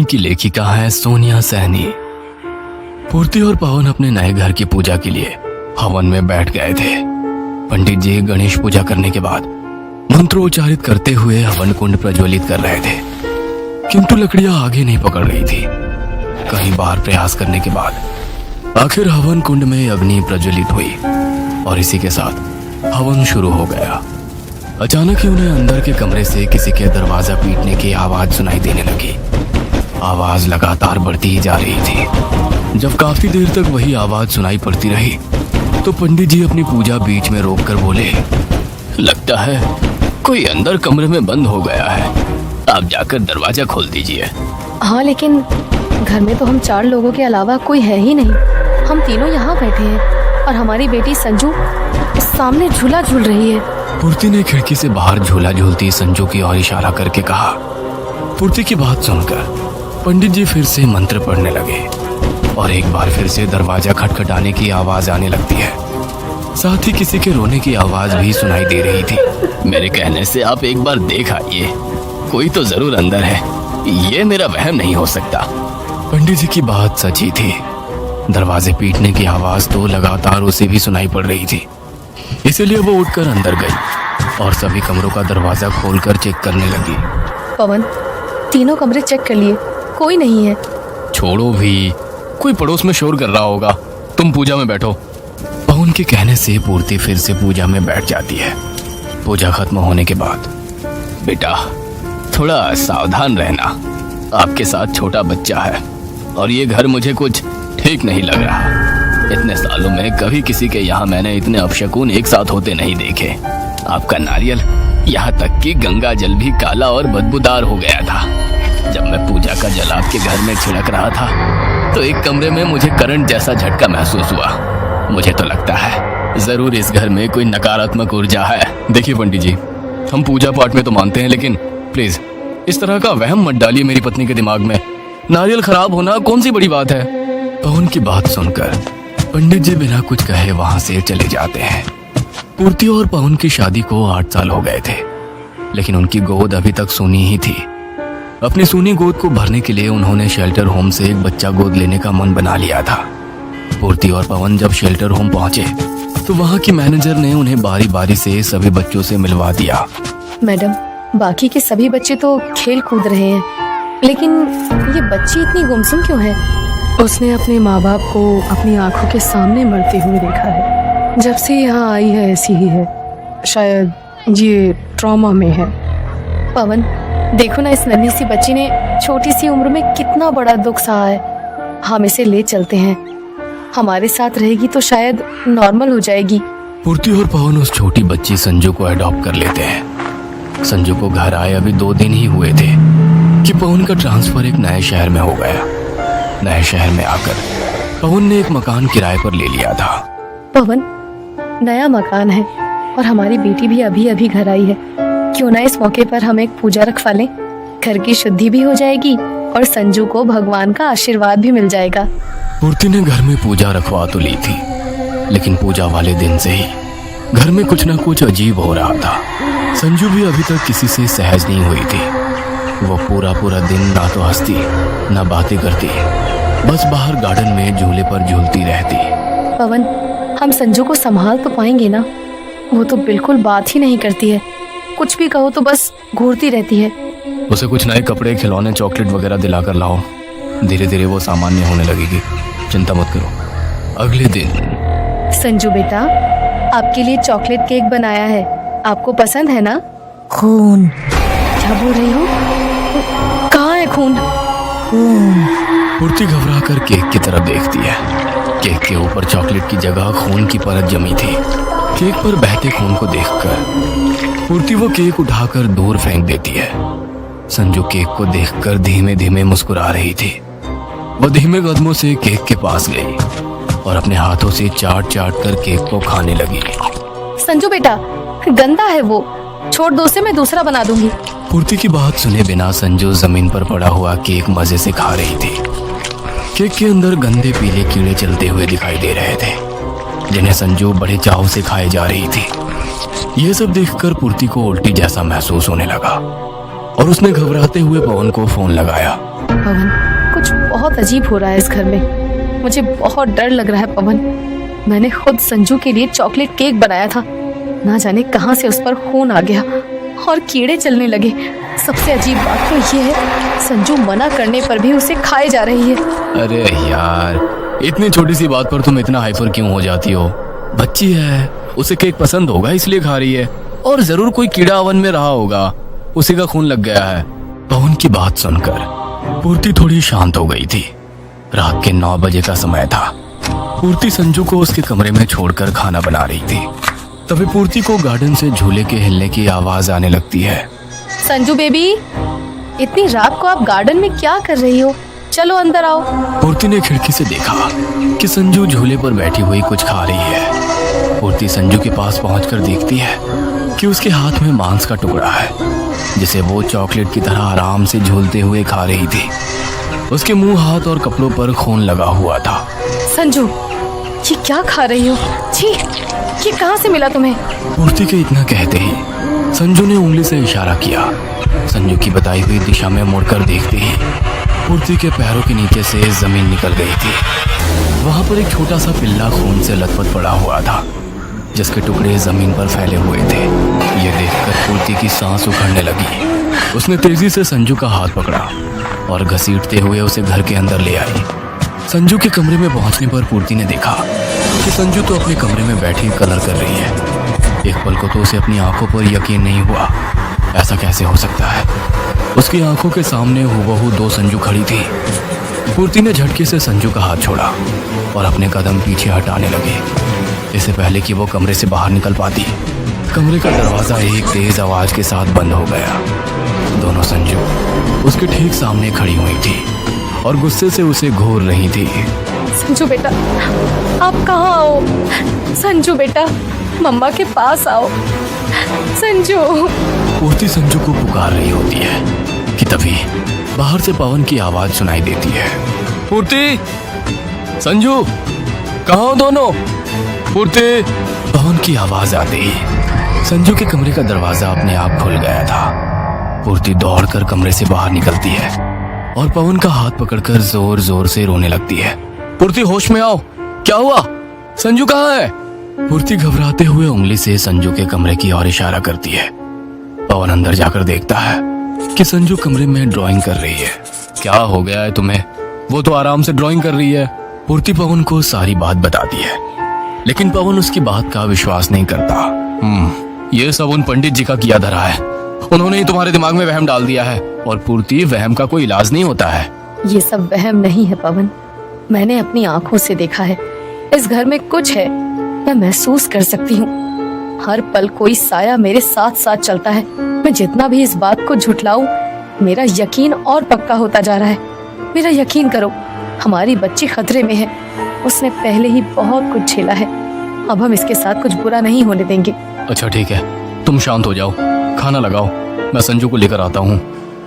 की लेखिका है सोनिया सैनी। पूर्ति और पवन अपने नए घर की पूजा के लिए हवन में बैठ गए थे। पंडित जी गणेश पूजा करने के बाद मंत्रोच्चारित करते हुए हवन कुंड प्रज्वलित कर रहे थे, किंतु लकड़ियां आगे नहीं पकड़ रही थी। कई बार प्रयास करने के बाद आखिर हवन कुंड में अग्नि प्रज्वलित हुई और इसी के साथ हवन शुरू हो गया। अचानक ही उन्हें अंदर के कमरे से किसी के दरवाजा पीटने की आवाज सुनाई देने लगी। आवाज लगातार बढ़ती ही जा रही थी। जब काफी देर तक वही आवाज सुनाई पड़ती रही तो पंडित जी अपनी पूजा बीच में रोककर बोले, लगता है कोई अंदर कमरे में बंद हो गया है, आप जाकर दरवाजा खोल दीजिए। हाँ, लेकिन घर में तो हम 4 लोगों के अलावा कोई है ही नहीं। हम तीनों यहाँ बैठे हैं और हमारी बेटी संजू सामने झूला झूल रही है। पूर्ति ने खिड़की से बाहर झूला झूलती संजू की ओर इशारा करके कहा। पूर्ति की बात सुनकर पंडित जी फिर से मंत्र पढ़ने लगे और एक बार फिर से दरवाजा खटखटाने की आवाज आने लगती है। साथ ही किसी के रोने की आवाज भी सुनाई दे रही थी। मेरे कहने से आप एक बार देख आइए, कोई तो जरूर अंदर है, ये मेरा वहम नहीं हो सकता। पंडित जी की बात सच्ची थी। दरवाजे पीटने की आवाज तो लगातार उसे भी सुनाई पड़ रही थी। इसीलिए वो उठकर अंदर गई और सभी कमरों का दरवाजा खोलकर चेक करने लगी। पवन, तीनों कमरे चेक कर लिए, कोई नहीं है। छोड़ो भी, कोई पड़ोस में शोर कर रहा होगा, तुम पूजा में बैठो। पवन के कहने से पूर्ति फिर से पूजा में बैठ जाती है। पूजा खत्म होने के बाद, बेटा थोड़ा सावधान रहना, आपके साथ छोटा बच्चा है और ये घर मुझे कुछ ठीक नहीं लग रहा। इतने सालों में कभी किसी के यहाँ मैंने इतने अपशकुन एक साथ होते नहीं देखे। आपका नारियल, यहाँ तक कि गंगा जल भी काला और बदबूदार हो गया था। जब मैं पूजा का जल आपके घर में छिड़क रहा था तो एक कमरे में मुझे करंट जैसा झटका महसूस हुआ। मुझे तो लगता है जरूर इस घर में कोई नकारात्मक ऊर्जा है। देखिए पंडित जी, हम पूजा पाठ में तो मानते हैं, लेकिन प्लीज इस तरह का वहम मत डालिए मेरी पत्नी के दिमाग में। नारियल खराब होना कौन सी बड़ी बात है। पवन की बात सुनकर पंडित जी बिना कुछ कहे वहां से चले जाते हैं। पूर्ति और पवन की शादी को 8 साल हो गए थे, लेकिन उनकी गोद अभी तक सूनी ही थी। अपनी सूनी गोद को भरने के लिए उन्होंने शेल्टर होम से एक बच्चा गोद लेने का मन बना लिया था। पूर्ति और पवन जब शेल्टर होम पहुंचे तो वहां की मैनेजर ने उन्हें बारी बारी से सभी बच्चों से मिलवा दिया। मैडम, बाकी के सभी बच्चे तो खेल कूद रहे हैं, लेकिन ये बच्ची इतनी गुमसुम क्यों है? उसने अपने माँ बाप को अपनी आंखों के सामने मरते हुए देखा है। जब से यहाँ आई है ऐसी ही है, शायद ये ट्रॉमा में है। पवन, देखो ना, इस नन्ही सी बच्ची ने छोटी सी उम्र में कितना बड़ा दुख सहा है। हम इसे ले चलते हैं, हमारे साथ रहेगी तो शायद नॉर्मल हो जाएगी। पूर्ति और पवन उस छोटी बच्ची संजू को अडॉप्ट कर लेते हैं। संजू को घर आए अभी 2 दिन ही हुए थे कि पवन का ट्रांसफर एक नए शहर में हो गया। नए शहर में आकर पवन ने एक मकान किराए पर ले लिया था। पवन, नया मकान है और हमारी बेटी भी अभी अभी घर आई है। क्यों ना इस मौके पर हम एक पूजा रखवा लें, घर की शुद्धि भी हो जाएगी और संजू को भगवान का आशीर्वाद भी मिल जाएगा। पूर्ति ने घर में पूजा रखवा तो ली थी, लेकिन पूजा वाले दिन से ही घर में कुछ न कुछ अजीब हो रहा था। संजू भी अभी तक किसी से सहज नहीं हुई थी। वो पूरा दिन ना तो हंसती ना बातें करती, बस बाहर गार्डन में झूले पर झूलती रहती। पवन, हम संजू को संभाल तो पाएंगे ना? वो तो बिल्कुल बात ही नहीं करती है, कुछ भी कहो तो बस घूरती रहती है। उसे कुछ नए कपड़े, खिलौने, चॉकलेट वगैरह दिलाकर लाओ, धीरे धीरे वो सामान्य होने लगेगी, चिंता मत करो। अगले दिन, संजू बेटा, आपके लिए चॉकलेट केक बनाया है, आपको पसंद है ना? खून। क्या बोल रही हो? कहाँ है खून? पूर्ति घबरा कर केक की तरफ देखती है। केक के ऊपर चॉकलेट की जगह खून की परत जमी थी। केक पर बहते खून को देखकर पूर्ति वो केक उठाकर दूर फेंक देती है। संजू केक को देखकर धीमे धीमे मुस्कुरा रही थी। वो धीमे कदमों से केक के पास गई और अपने हाथों से चाट कर केक को खाने लगी। संजू बेटा, गंदा है वो, छोड़ दो उसे, मैं दूसरा बना दूंगी। पूर्ति की बात सुने बिना संजू जमीन पर पड़ा हुआ केक मजे से खा रही थी। केक के अंदर गंदे पीले कीड़े चलते हुए दिखाई दे रहे थे, जिन्हें संजू बड़े चाव से खाए जा रही थी। यह सब देखकर पूर्ति को उल्टी जैसा महसूस होने लगा और उसने घबराते हुए पवन को फोन लगाया। पवन, कुछ बहुत अजीब हो रहा है इस घर में। मुझे बहुत डर लग रहा है पवन। मैंने खुद संजू के लिए चॉकलेट केक बनाया था, ना जाने कहां से उस पर खून आ गया और कीड़े चलने लगे। सबसे अजीब बात तो ये है, संजू मना करने पर भी उसे खाए जा रही है। अरे यार, इतनी छोटी सी बात पर तुम इतना हाइपर क्यों हो जाती हो? बच्ची है, उसे केक पसंद होगा इसलिए खा रही है, और जरूर कोई कीड़ा ओवन में रहा होगा, उसी का खून लग गया है। पवन की बात सुनकर पूर्ति थोड़ी शांत हो गई थी। रात के 9 बजे का समय था। पूर्ति संजू को उसके कमरे में छोड़कर खाना बना रही थी। तभी पूर्ति को गार्डन से झूले के हिलने की आवाज आने लगती है। संजू बेबी, इतनी रात को आप गार्डन में क्या कर रही हो? चलो अंदर आओ। पूर्ति ने खिड़की से देखा कि संजू झूले पर बैठी हुई कुछ खा रही है। पूर्ति संजू के पास पहुंचकर देखती है कि उसके हाथ में मांस का टुकड़ा है, जिसे वो चॉकलेट की तरह आराम से झूलते हुए खा रही थी। उसके मुंह, हाथ और कपड़ों पर खून लगा हुआ था। संजू, ये क्या खा रही हो? छी, ये कहाँ से मिला तुम्हें? पूर्ति के इतना कहते ही संजू ने उंगली से इशारा किया। संजू की बताई हुई दिशा में मुड़कर देखते ही पूर्ति के पैरों के नीचे से जमीन निकल गई थी। वहां पर एक छोटा सा पिल्ला खून से लथपथ पड़ा हुआ था, जिसके टुकड़े जमीन पर फैले हुए थे। ये देखकर पूर्ति की सांस उखड़ने लगी। उसने तेजी से संजू का हाथ पकड़ा और घसीटते हुए उसे घर के अंदर ले आई। संजू के कमरे में पहुंचने पर पूर्ति ने देखा कि संजू तो अपने कमरे में बैठी कलर कर रही है। एक पल को तो उसे अपनी आंखों पर यकीन नहीं हुआ। ऐसा कैसे हो सकता है? उसकी आंखों के सामने हूबहू 2 संजू खड़ी थी। पूर्ति ने झटके से संजू का हाथ छोड़ा और अपने कदम पीछे हटाने लगी, इससे पहले कि वो कमरे से बाहर निकल पाती। कमरे का दरवाजा एक तेज आवाज के साथ बंद हो गया। दोनों संजू उसके ठीक सामने खड़ी हुई थी और गुस्से से उसे घूर रही थी। संजू बेटा, आप कहाँ आओ? संजू बेटा, मम्मा के पास आओ। संजू। पूर्ति संजू को पुकार रही होती है कि तभी बाहर से पवन की आवाज सुनाई देती है। पूर्ति, संजू, कहाँ हो दोनों? पूर्ति। पवन की आवाज आते ही संजू के कमरे का दरवाजा अपने आप खुल गया था। पूर्ति दौड़कर कमरे से बाहर निकलती है और पवन का हाथ पकड़कर जोर जोर से रोने लगती है। पूर्ति, होश में आओ, क्या हुआ? संजू कहाँ है? पूर्ति घबराते हुए उंगली से संजू के कमरे की ओर इशारा करती है। पवन अंदर जाकर देखता है कि संजू कमरे में ड्राइंग कर रही है। क्या हो गया है तुम्हें? वो तो आराम से ड्राइंग कर रही है। पूर्ति पवन को सारी बात बताती है, लेकिन पवन उसकी बात का विश्वास नहीं करता। ये सब उन पंडित जी का किया धरा है। उन्होंने ही तुम्हारे दिमाग में वहम डाल दिया है। और पूर्ति, वहम का कोई इलाज नहीं होता है। ये सब वहम नहीं है पवन, मैंने अपनी आंखों से देखा है। इस घर में कुछ है, मैं महसूस कर सकती हूँ। हर पल कोई साया मेरे साथ साथ चलता है। मैं जितना भी इस बात को झुठलाऊं, मेरा यकीन और पक्का होता जा रहा है। मेरा यकीन करो, हमारी बच्ची खतरे में है। उसने पहले ही बहुत कुछ झेला है, अब हम इसके साथ कुछ बुरा नहीं होने देंगे। अच्छा ठीक है, तुम शांत हो जाओ, खाना लगाओ, मैं संजू को लेकर आता हूँ।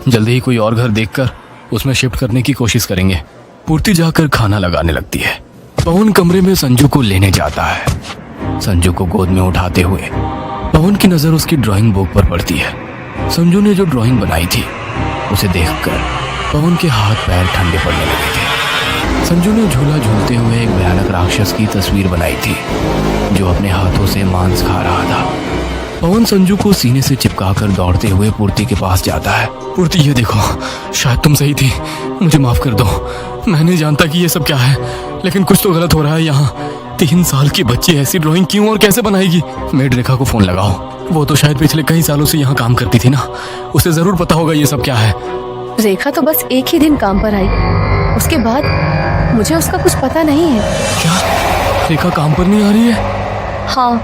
जल्दी ही कोई और घर देखकर उसमें शिफ्ट करने की कोशिश करेंगे। पूर्ति जाकर खाना लगाने लगती है। पवन कमरे में संजू को लेने जाता है। संजू को गोद में उठाते हुए पवन की नजर उसकी ड्राइंग बुक पर पड़ती है। संजू ने जो ड्राइंग बनाई थी उसे देखकर पवन के हाथ पैर ठंडे पड़ने लगे थे। संजू ने झूला झूलते हुए एक भयानक राक्षस की तस्वीर बनाई थी, जो अपने हाथों से मांस खा रहा था। पवन संजू को सीने से चिपकाकर दौड़ते हुए पूर्ति के पास जाता है। पूर्ति, ये देखो, शायद तुम सही थी, मुझे माफ कर दो। मैं नहीं जानता कि ये सब क्या है, लेकिन कुछ तो गलत हो रहा है यहाँ। 3 साल की बच्ची ऐसी ड्राइंग क्यों और कैसे बनाएगी? मेड रेखा को फोन लगाओ, वो तो शायद पिछले कई सालों से यहाँ काम करती थी ना, उसे जरूर पता होगा ये सब क्या है। रेखा तो बस एक ही दिन काम पर आई, उसके बाद मुझे उसका कुछ पता नहीं है। क्या रेखा काम पर नहीं आ रही है? हाँ,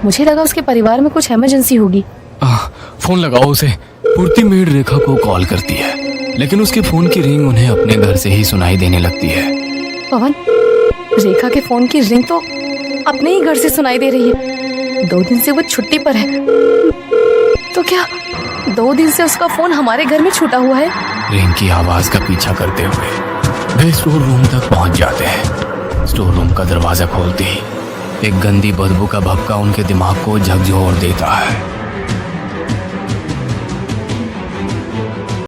मुझे लगा उसके परिवार में कुछ इमरजेंसी होगी। फोन लगाओ उसे। पूर्ति मेड रेखा को कॉल करती है, लेकिन उसके फोन की रिंग उन्हें अपने घर से ही सुनाई देने लगती है। पवन, रेखा के फोन की रिंग तो अपने ही घर से सुनाई दे रही है। 2 दिन से वो छुट्टी पर है, तो क्या 2 दिन से उसका फोन हमारे घर में छूटा हुआ है? रिंग की आवाज का पीछा करते हुए वे स्टोर रूम तक पहुंच जाते हैं। स्टोर रूम का दरवाजा खोलते ही एक गंदी बदबू का भपका उनके दिमाग को झकझोर देता है।